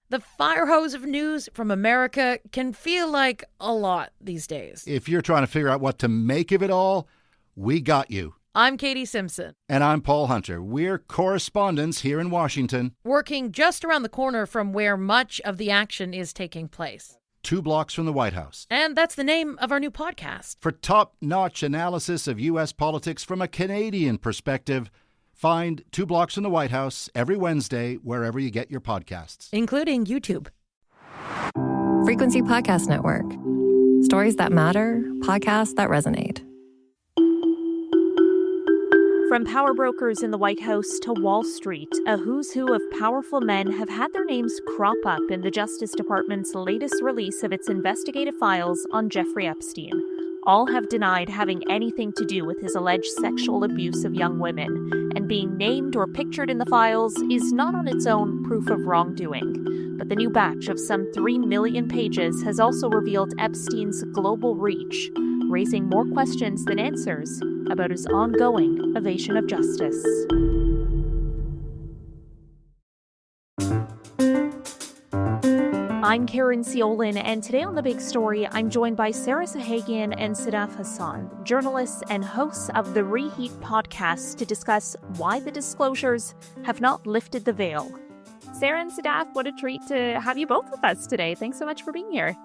The fire hose of news from America can feel like a lot these days. If you're trying to figure out what to make of it all, we got you. I'm Katie Simpson. And I'm Paul Hunter. We're correspondents here in Washington, working just around the corner from where much of the action is taking place. 2 blocks from the White House. And that's the name of our new podcast. For top-notch analysis of U.S. politics from a Canadian perspective, find 2 blocks from the White House every Wednesday wherever you get your podcasts. Including YouTube. Frequency Podcast Network. Stories that matter, podcasts that resonate. From power brokers in the White House to Wall Street, a who's who of powerful men have had their names crop up in the Justice Department's latest release of its investigative files on Jeffrey Epstein. All have denied having anything to do with his alleged sexual abuse of young women, and being named or pictured in the files is not on its own proof of wrongdoing. But the new batch of some 3 million pages has also revealed Epstein's global reach, raising more questions than answers about his ongoing evasion of justice. I'm Caryn Ceolin, and today on The Big Story, I'm joined by Sahagian and Sadaf Ahsan, journalists and hosts of the Reheat podcast, to discuss why the disclosures have not lifted the veil. Sarah and Sadaf, what a treat to have you both with us today. Thanks so much for being here.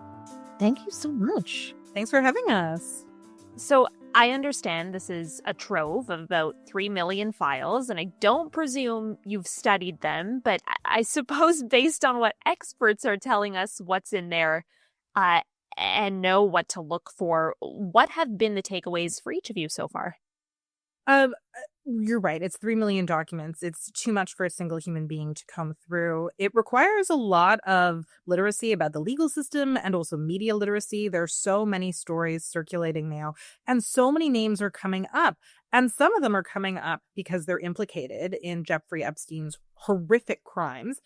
Thank you so much. Thanks for having us. So I understand this is a trove of about 3 million files, and I don't presume you've studied them, but I suppose based on what experts are telling us what's in there and know what to look for, what have been the takeaways for each of you so far? You're right. It's 3 million documents. It's too much for a single human being to comb through. It requires a lot of literacy about the legal system and also media literacy. There are so many stories circulating now, and so many names are coming up. And some of them are coming up because they're implicated in Jeffrey Epstein's horrific crimes.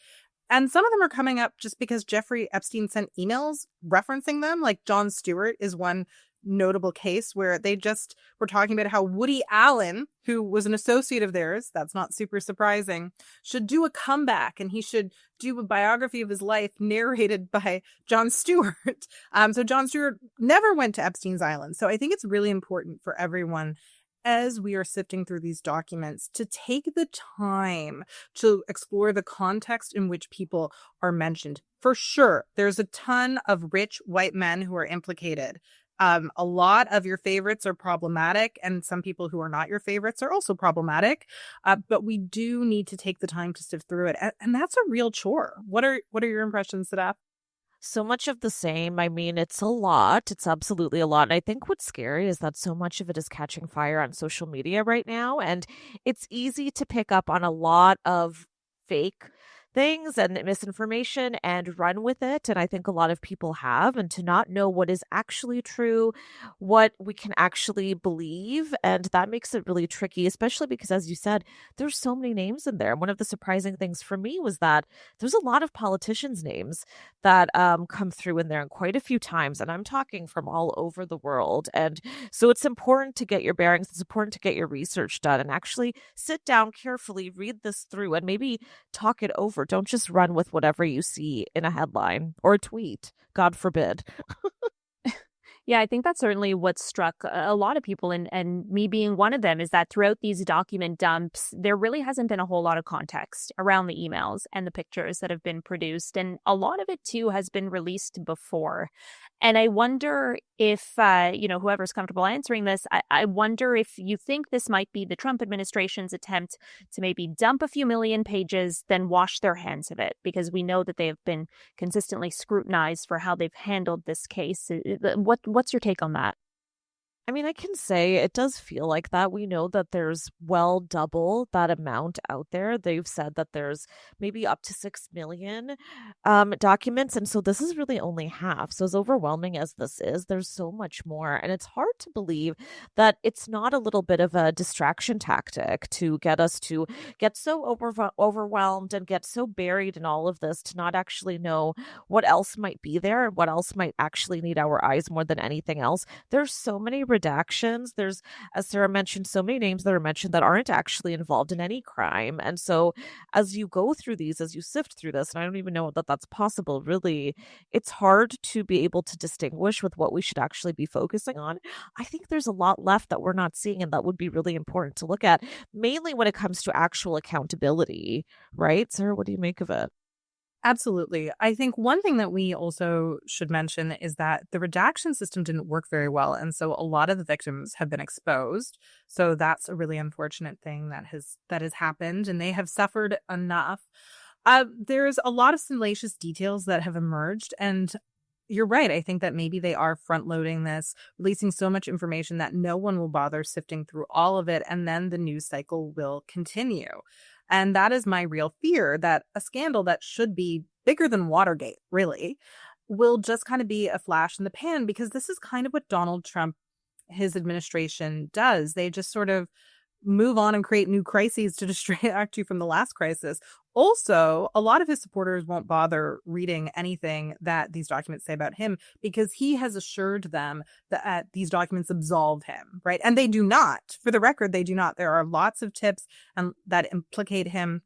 And some of them are coming up just because Jeffrey Epstein sent emails referencing them. Like Jon Stewart is one notable case where they just were talking about how Woody Allen, who was an associate of theirs, that's not super surprising, should do a comeback, and he should do a biography of his life narrated by Jon Stewart. So Jon Stewart never went to Epstein's Island. So I think it's really important for everyone, as we are sifting through these documents, to take the time to explore the context in which people are mentioned. For sure, there's a ton of rich white men who are implicated. A lot of your favorites are problematic, and some people who are not your favorites are also problematic. But we do need to take the time to sift through it, and that's a real chore. What are your impressions, Sadaf? So much of the same. I mean, it's a lot. It's absolutely a lot. And I think what's scary is that so much of it is catching fire on social media right now, and it's easy to pick up on a lot of fake things and misinformation and run with it. And I think a lot of people have, and to not know what is actually true, what we can actually believe. And that makes it really tricky, especially because, as you said, there's so many names in there. And one of the surprising things for me was that there's a lot of politicians' names that come through in there, and quite a few times. And I'm talking from all over the world. And so it's important to get your bearings. It's important to get your research done and actually sit down carefully, read this through, and maybe talk it over. Don't just run with whatever you see in a headline or a tweet, God forbid. Yeah, I think that's certainly what struck a lot of people, and me being one of them, is that throughout these document dumps, there really hasn't been a whole lot of context around the emails and the pictures that have been produced. And a lot of it, too, has been released before. And I wonder if, whoever's comfortable answering this, I wonder if you think this might be the Trump administration's attempt to maybe dump a few million pages, then wash their hands of it, because we know that they have been consistently scrutinized for how they've handled this case. What's your take on that? I mean, I can say it does feel like that. We know that there's well double that amount out there. They've said that there's maybe up to 6 million documents. And so this is really only half. So as overwhelming as this is, there's so much more. And it's hard to believe that it's not a little bit of a distraction tactic to get us to get so overwhelmed and get so buried in all of this to not actually know what else might be there and what else might actually need our eyes more than anything else. There's so many redactions, there's, as Sarah mentioned, so many names that are mentioned that aren't actually involved in any crime. And so as you go through these, as you sift through this, and I don't even know that that's possible, really, it's hard to be able to distinguish with what we should actually be focusing on. I think there's a lot left that we're not seeing, and that would be really important to look at, mainly when it comes to actual accountability, right? Sarah, what do you make of it? Absolutely. I think one thing that we also should mention is that the redaction system didn't work very well. And so a lot of the victims have been exposed. So that's a really unfortunate thing that has happened, and they have suffered enough. There's a lot of salacious details that have emerged, and you're right. I think that maybe they are front loading this, releasing so much information that no one will bother sifting through all of it, and then the news cycle will continue. And that is my real fear, that a scandal that should be bigger than Watergate, really, will just kind of be a flash in the pan, because this is kind of what Donald Trump, his administration, does. They just sort of move on and create new crises to distract you from the last crisis. Also, a lot of his supporters won't bother reading anything that these documents say about him, because he has assured them that these documents absolve him, right? And they do not. For the record, they do not. There are lots of tips that implicate him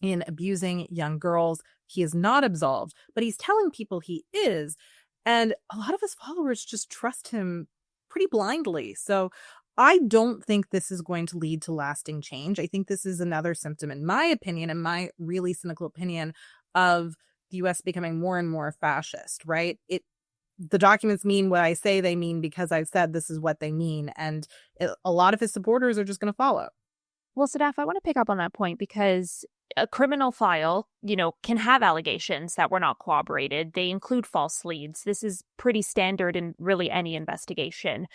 in abusing young girls. He is not absolved, but he's telling people he is. And a lot of his followers just trust him pretty blindly. So I don't think this is going to lead to lasting change. I think this is another symptom, in my opinion, and my really cynical opinion, of the U.S. becoming more and more fascist, right? The documents mean what I say they mean because I've said this is what they mean. And a lot of his supporters are just going to follow. Well, Sadaf, I want to pick up on that point, because a criminal file, can have allegations that were not corroborated. They include false leads. This is pretty standard in really any investigation.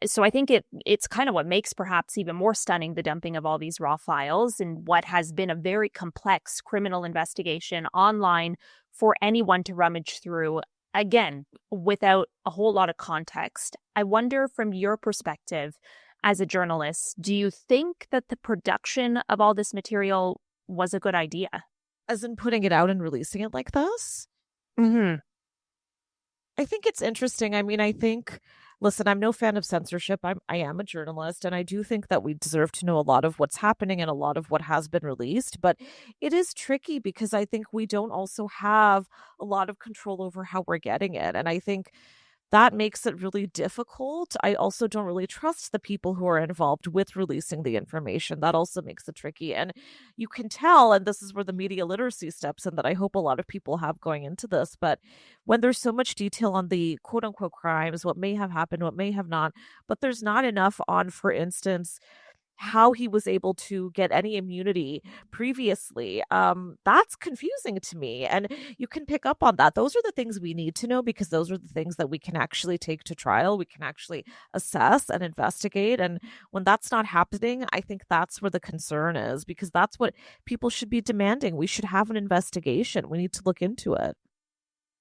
So I think it's kind of what makes perhaps even more stunning the dumping of all these raw files in what has been a very complex criminal investigation online for anyone to rummage through, again, without a whole lot of context. I wonder, from your perspective as a journalist, do you think that the production of all this material was a good idea? As in putting it out and releasing it like this? Mm-hmm. I think it's interesting. I mean, listen, I'm no fan of censorship. I am a journalist, and I do think that we deserve to know a lot of what's happening and a lot of what has been released. But it is tricky, because I think we don't also have a lot of control over how we're getting it. And I think that makes it really difficult. I also don't really trust the people who are involved with releasing the information. That also makes it tricky. And you can tell, and this is where the media literacy steps in, that I hope a lot of people have going into this, but when there's so much detail on the quote unquote crimes, what may have happened, what may have not, but there's not enough on, for instance, how he was able to get any immunity previously, that's confusing to me. And you can pick up on that. Those are the things we need to know, because those are the things that we can actually take to trial. We can actually assess and investigate. And when that's not happening, I think that's where the concern is, because that's what people should be demanding. We should have an investigation. We need to look into it.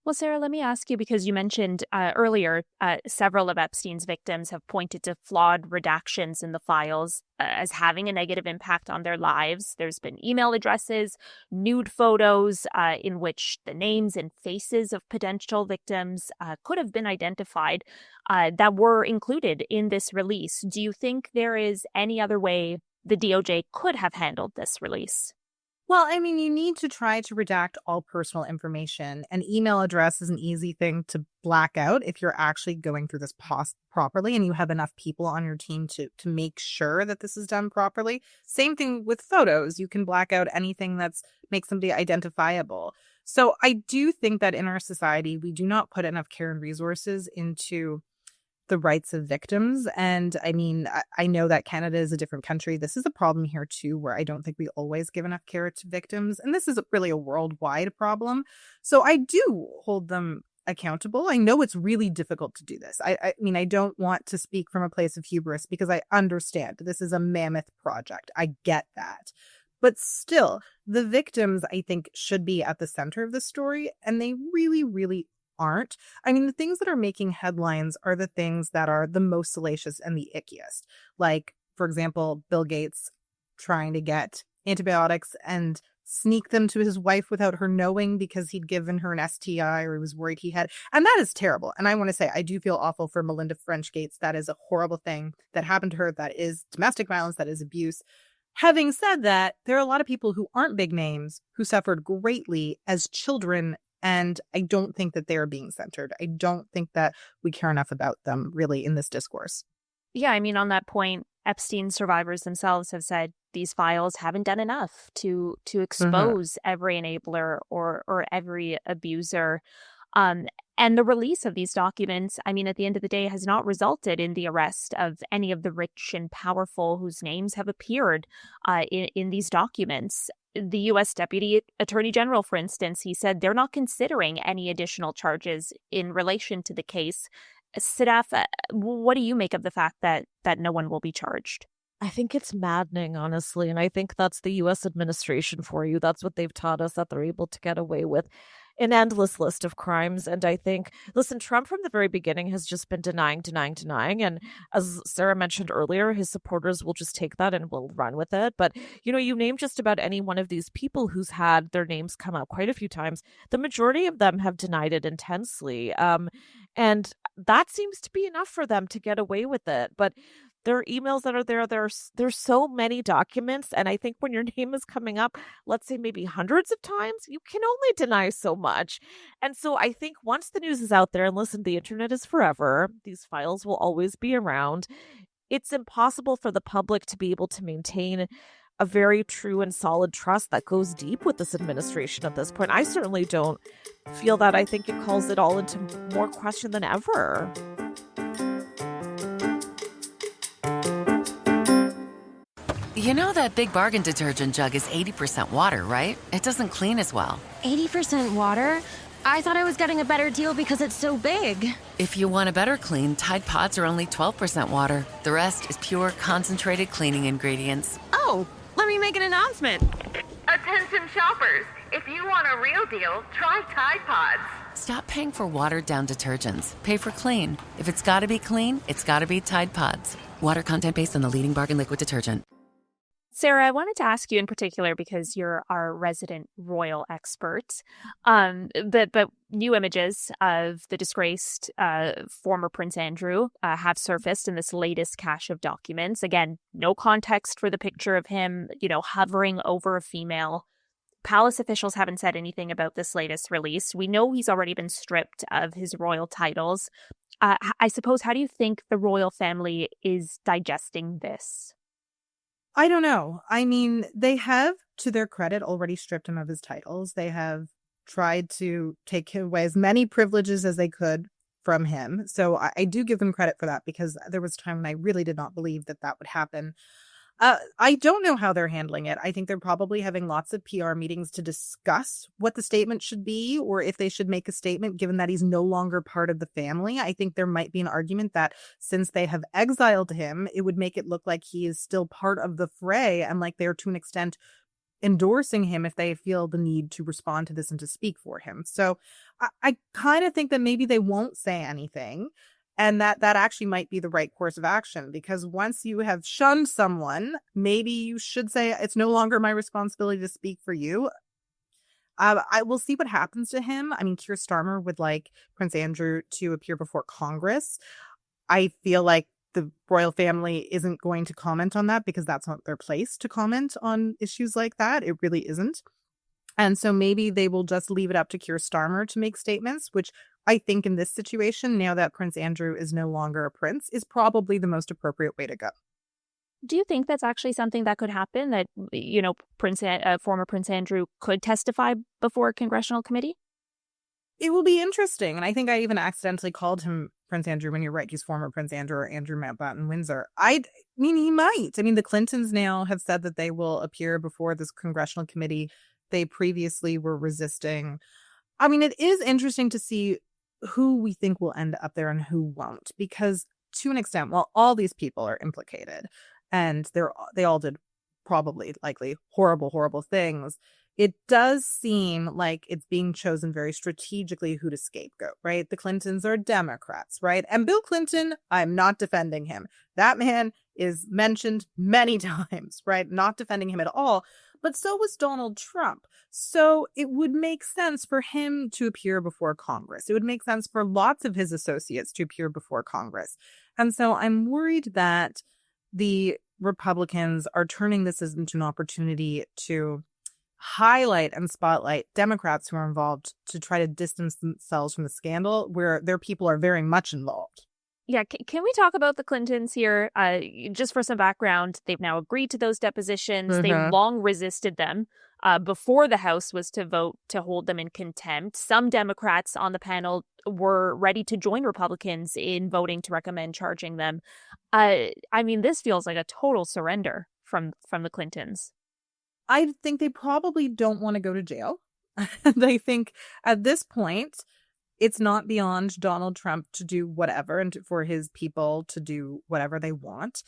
Well, Sarah, let me ask you, because you mentioned earlier several of Epstein's victims have pointed to flawed redactions in the files as having a negative impact on their lives. There's been email addresses, nude photos in which the names and faces of potential victims could have been identified that were included in this release. Do you think there is any other way the DOJ could have handled this release? Well, I mean, you need to try to redact all personal information. An email address is an easy thing to black out if you're actually going through this properly and you have enough people on your team to make sure that this is done properly. Same thing with photos. You can black out anything that's makes somebody identifiable. So I do think that in our society, we do not put enough care and resources into the rights of victims. And I mean, I know that Canada is a different country. This is a problem here too, where I don't think we always give enough care to victims. And this is really a worldwide problem. So I do hold them accountable. I know it's really difficult to do this. I mean, I don't want to speak from a place of hubris, because I understand this is a mammoth project. I get that. But still, the victims, I think, should be at the center of the story. And they really, really aren't. I mean, the things that are making headlines are the things that are the most salacious and the ickiest. Like, for example, Bill Gates trying to get antibiotics and sneak them to his wife without her knowing because he'd given her an STI or he was worried he had. And that is terrible. And I want to say, I do feel awful for Melinda French Gates. That is a horrible thing that happened to her. That is domestic violence. That is abuse. Having said that, there are a lot of people who aren't big names who suffered greatly as children. And I don't think that they are being centered. I don't think that we care enough about them really in this discourse. Yeah, I mean, on that point, Epstein survivors themselves have said these files haven't done enough to expose every enabler or every abuser. And the release of these documents, I mean, at the end of the day, has not resulted in the arrest of any of the rich and powerful whose names have appeared in these documents. The U.S. Deputy Attorney General, for instance, he said they're not considering any additional charges in relation to the case. Sadaf, what do you make of the fact that no one will be charged? I think it's maddening, honestly. And I think that's the U.S. administration for you. That's what they've taught us, that they're able to get away with an endless list of crimes. And I think, listen, Trump from the very beginning has just been denying. And as Sarah mentioned earlier, his supporters will just take that and will run with it. But, you name just about any one of these people who's had their names come up quite a few times. The majority of them have denied it intensely. And that seems to be enough for them to get away with it. But there are emails that are there. There's so many documents. And I think when your name is coming up, let's say maybe hundreds of times, you can only deny so much. And so I think once the news is out there, and listen, the internet is forever. These files will always be around. It's impossible for the public to be able to maintain a very true and solid trust that goes deep with this administration at this point. I certainly don't feel that. I think it calls it all into more question than ever. You know that Big Bargain detergent jug is 80% water, right? It doesn't clean as well. 80% water? I thought I was getting a better deal because it's so big. If you want a better clean, Tide Pods are only 12% water. The rest is pure, concentrated cleaning ingredients. Oh, let me make an announcement. Attention shoppers, if you want a real deal, try Tide Pods. Stop paying for watered-down detergents. Pay for clean. If it's gotta be clean, it's gotta be Tide Pods. Water content based on the leading bargain liquid detergent. Sarah, I wanted to ask you in particular because you're our resident royal expert. But new images of the disgraced former Prince Andrew have surfaced in this latest cache of documents. Again, no context for the picture of him, hovering over a female. Palace officials haven't said anything about this latest release. We know he's already been stripped of his royal titles. I suppose, how do you think the royal family is digesting this? I don't know. I mean, they have, to their credit, already stripped him of his titles. They have tried to take away as many privileges as they could from him. So I do give them credit for that, because there was a time when I really did not believe that would happen. I don't know how they're handling it. I think they're probably having lots of PR meetings to discuss what the statement should be, or if they should make a statement, given that he's no longer part of the family. I think there might be an argument that since they have exiled him, it would make it look like he is still part of the fray, and like they're to an extent endorsing him if they feel the need to respond to this and to speak for him. So I kind of think that maybe they won't say anything. And that actually might be the right course of action, because once you have shunned someone, maybe you should say, it's no longer my responsibility to speak for you. I will see what happens to him. I mean, Keir Starmer would like Prince Andrew to appear before Congress. I feel like the royal family isn't going to comment on that, because that's not their place to comment on issues like that. It really isn't. And so maybe they will just leave it up to Keir Starmer to make statements, which I think in this situation, now that Prince Andrew is no longer a prince, is probably the most appropriate way to go. Do you think that's actually something that could happen, that, former Prince Andrew could testify before a congressional committee? It will be interesting. And I think I even accidentally called him Prince Andrew when you're right. He's former Prince Andrew, or Andrew Mountbatten Windsor. I mean, he might. I mean, the Clintons now have said that they will appear before this congressional committee. They previously were resisting. I mean, it is interesting to see who we think will end up there and who won't, because to an extent, while all these people are implicated and they all did probably likely horrible things, it does seem like it's being chosen very strategically who to scapegoat, right? The Clintons are Democrats, right? And Bill Clinton, I'm not defending him. That man is mentioned many times, right? Not defending him at all. but so was Donald Trump. So it would make sense for him to appear before Congress. It would make sense for lots of his associates to appear before Congress. And so I'm worried that the Republicans are turning this into an opportunity to highlight and spotlight Democrats who are involved to try to distance themselves from the scandal where their people are very much involved. Yeah, can we talk about the Clintons here? Just for some background, they've now agreed to those depositions. They long resisted them before the House was to vote to hold them in contempt. Some Democrats on the panel were ready to join Republicans in voting to recommend charging them. I mean, this feels like a total surrender from the Clintons. I think they probably don't want to go to jail. They think at this point, it's not beyond Donald Trump to do whatever and for his people to do whatever they want.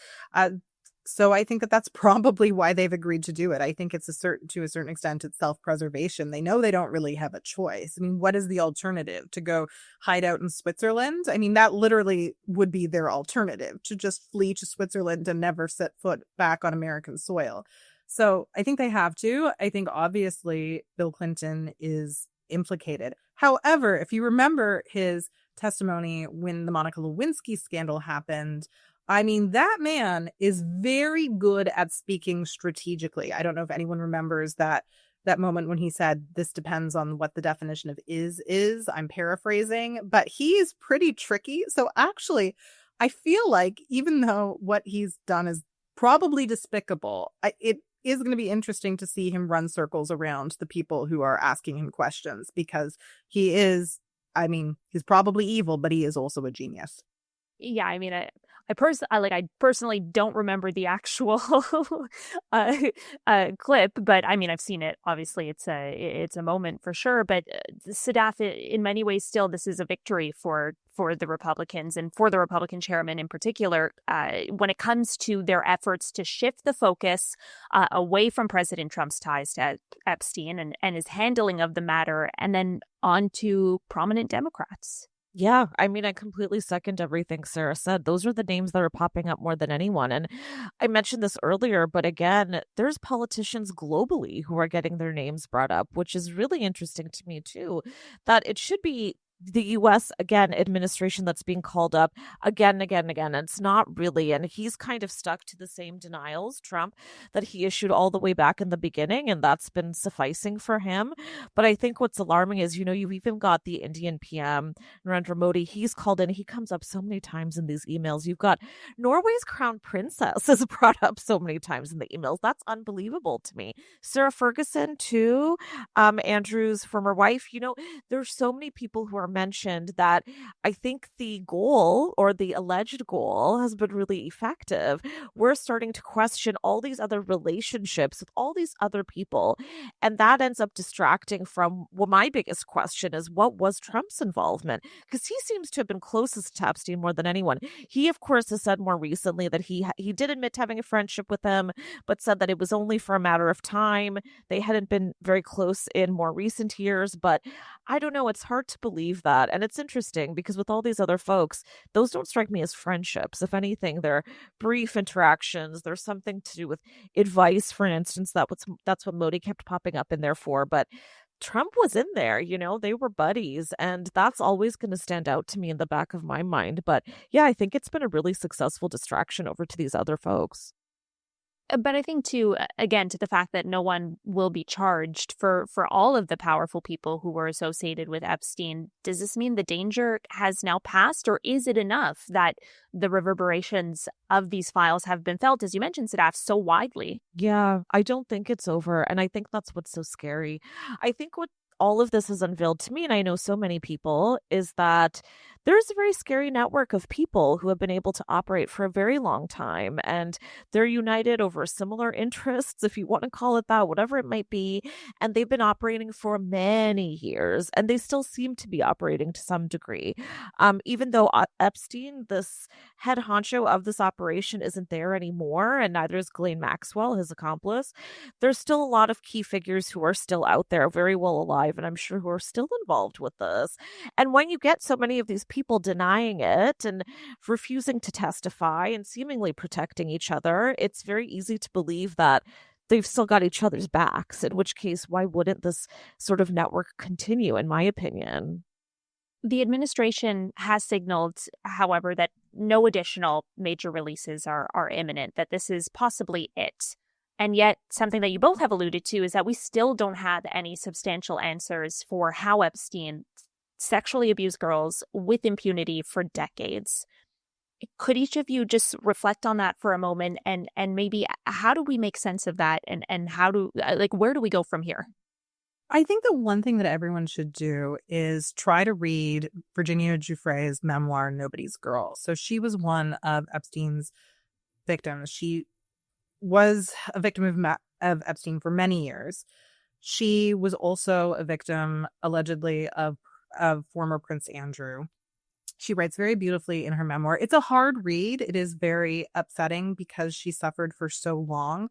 So I think that that's probably why they've agreed to do it. I think it's to a certain extent, it's self-preservation. They know they don't really have a choice. I mean, what is the alternative? To go hide out in Switzerland? I mean, that literally would be their alternative, to just flee to Switzerland and never set foot back on American soil. So I think they have to. I think obviously Bill Clinton is implicated. However, if you remember his testimony when the Monica Lewinsky scandal happened, I mean, that man is very good at speaking strategically. I don't know if anyone remembers that moment when he said, this depends on what the definition of is. I'm paraphrasing, but he's pretty tricky. So actually, I feel like even though what he's done is probably despicable, it is going to be interesting to see him run circles around the people who are asking him questions, because he's probably evil, but he is also a genius. Yeah, I mean, I personally don't remember the actual clip, but I mean, I've seen it. Obviously, it's a moment for sure. But Sadaf, in many ways, still, this is a victory for the Republicans and for the Republican chairman in particular, when it comes to their efforts to shift the focus away from President Trump's ties to Epstein and his handling of the matter, and then on to prominent Democrats. Yeah, I mean, I completely second everything Sarah said. Those are the names that are popping up more than anyone. And I mentioned this earlier, but again, there's politicians globally who are getting their names brought up, which is really interesting to me too, that it should be the U.S. administration that's being called up again and again and again. And it's not really. And he's kind of stuck to the same denials, Trump, that he issued all the way back in the beginning. And that's been sufficing for him. But I think what's alarming is, you've even got the Indian PM, Narendra Modi. He's called in. He comes up so many times in these emails. You've got Norway's crown princess is brought up so many times in the emails. That's unbelievable to me. Sarah Ferguson, too, Andrew's former wife. There's so many people who are mentioned that I think the goal, or the alleged goal, has been really effective. We're starting to question all these other relationships with all these other people, and that ends up distracting from my biggest question is, what was Trump's involvement? Because he seems to have been closest to Epstein more than anyone. He, of course, has said more recently that he did admit to having a friendship with him, but said that it was only for a matter of time. They hadn't been very close in more recent years, but I don't know. It's hard to believe that. And it's interesting because with all these other folks, those don't strike me as friendships. If anything, they're brief interactions. There's something to do with advice, for instance. That's what Modi kept popping up in there for. But Trump was in there, they were buddies. And that's always going to stand out to me in the back of my mind. But yeah, I think it's been a really successful distraction over to these other folks. But I think, too, again, to the fact that no one will be charged for all of the powerful people who were associated with Epstein, does this mean the danger has now passed, or is it enough that the reverberations of these files have been felt, as you mentioned, Sadaf, so widely? Yeah, I don't think it's over. And I think that's what's so scary. I think what all of this has unveiled to me, and I know so many people, is that there's a very scary network of people who have been able to operate for a very long time, and they're united over similar interests, if you want to call it that, whatever it might be. And they've been operating for many years, and they still seem to be operating to some degree. Even though Epstein, this head honcho of this operation, isn't there anymore, and neither is Ghislaine Maxwell, his accomplice, there's still a lot of key figures who are still out there, very well alive, and I'm sure who are still involved with this. And when you get so many of these people denying it and refusing to testify and seemingly protecting each other, it's very easy to believe that they've still got each other's backs, in which case, why wouldn't this sort of network continue, in my opinion? The administration has signaled, however, that no additional major releases are imminent, that this is possibly it. And yet, something that you both have alluded to is that we still don't have any substantial answers for how Epstein sexually abused girls with impunity for decades. Could each of you just reflect on that for a moment and maybe how do we make sense of that and where do we go from here? I think the one thing that everyone should do is try to read Virginia Giuffre's memoir, Nobody's Girl. So she was one of Epstein's victims. She was a victim of Epstein for many years. She was also a victim, allegedly, of former Prince Andrew. She writes very beautifully in her memoir. It's a hard read. It is very upsetting because she suffered for so long.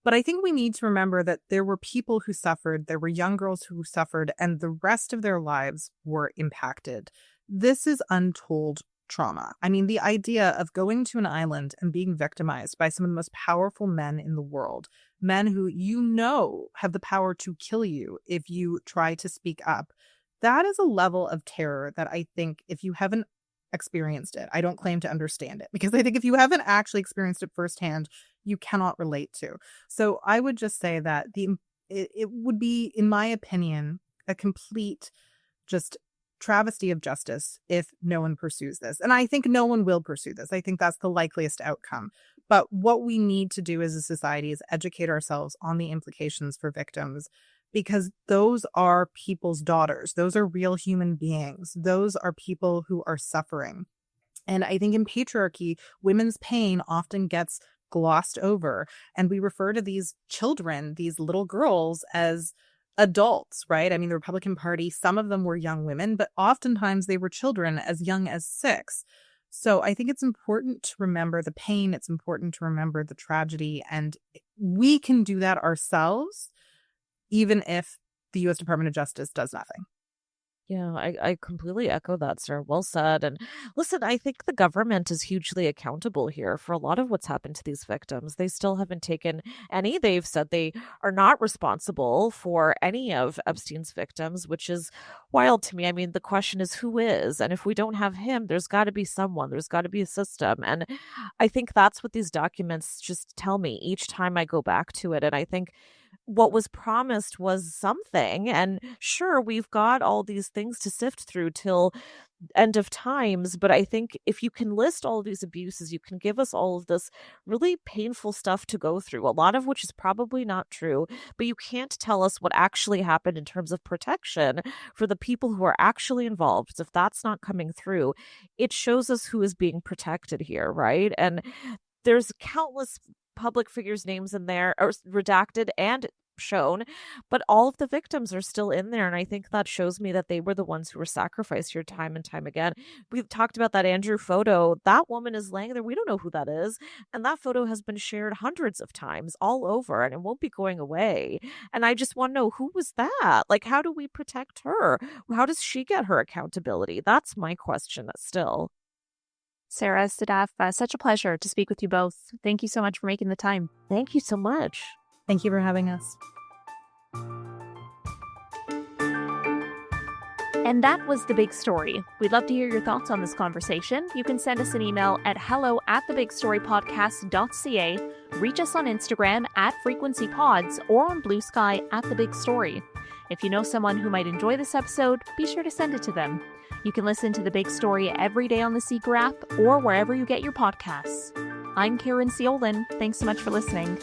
But I think we need to remember that there were people who suffered, there were young girls who suffered, and the rest of their lives were impacted. This is untold trauma. I mean, the idea of going to an island and being victimized by some of the most powerful men in the world, men who you know have the power to kill you if you try to speak up, that is a level of terror that I think if you haven't experienced it, I don't claim to understand it, because I think if you haven't actually experienced it firsthand, you cannot relate to. So I would just say that it would be, in my opinion, a complete just travesty of justice if no one pursues this. And I think no one will pursue this. I think that's the likeliest outcome. But what we need to do as a society is educate ourselves on the implications for victims, because those are people's daughters. Those are real human beings. Those are people who are suffering. And I think in patriarchy, women's pain often gets glossed over. And we refer to these children, these little girls, as adults, right? I mean, the Republican Party, some of them were young women, but oftentimes they were children as young as 6. So I think it's important to remember the pain. It's important to remember the tragedy. And we can do that ourselves, even if the U.S. Department of Justice does nothing. Yeah, I completely echo that, sir. Well said. And listen, I think the government is hugely accountable here for a lot of what's happened to these victims. They still haven't taken any. They've said they are not responsible for any of Epstein's victims, which is wild to me. I mean, the question is who is? And if we don't have him, there's got to be someone. There's got to be a system. And I think that's what these documents just tell me each time I go back to it. And I think what was promised was something. And sure, we've got all these things to sift through till end of times. But I think if you can list all of these abuses, you can give us all of this really painful stuff to go through, a lot of which is probably not true. But you can't tell us what actually happened in terms of protection for the people who are actually involved. If that's not coming through, it shows us who is being protected here, right? And there's countless public figures' names in there are redacted and shown, but all of the victims are still in there. And I think that shows me that they were the ones who were sacrificed here time and time again. We've talked about that Andrew photo. That woman is laying there. We don't know who that is. And that photo has been shared hundreds of times all over, and it won't be going away. And I just want to know, who was that? Like, how do we protect her? How does she get her accountability? That's my question still. Sarah, Sadaf, such a pleasure to speak with you both. Thank you so much for making the time. Thank you so much. Thank you for having us. And that was The Big Story. We'd love to hear your thoughts on this conversation. You can send us an email at hello@thebigstorypodcast.ca, reach us on Instagram @frequencypods, or on Blue Sky @thebigstory. If you know someone who might enjoy this episode, be sure to send it to them. You can listen to The Big Story every day on the Seeker app or wherever you get your podcasts. I'm Caryn Ceolin. Thanks so much for listening.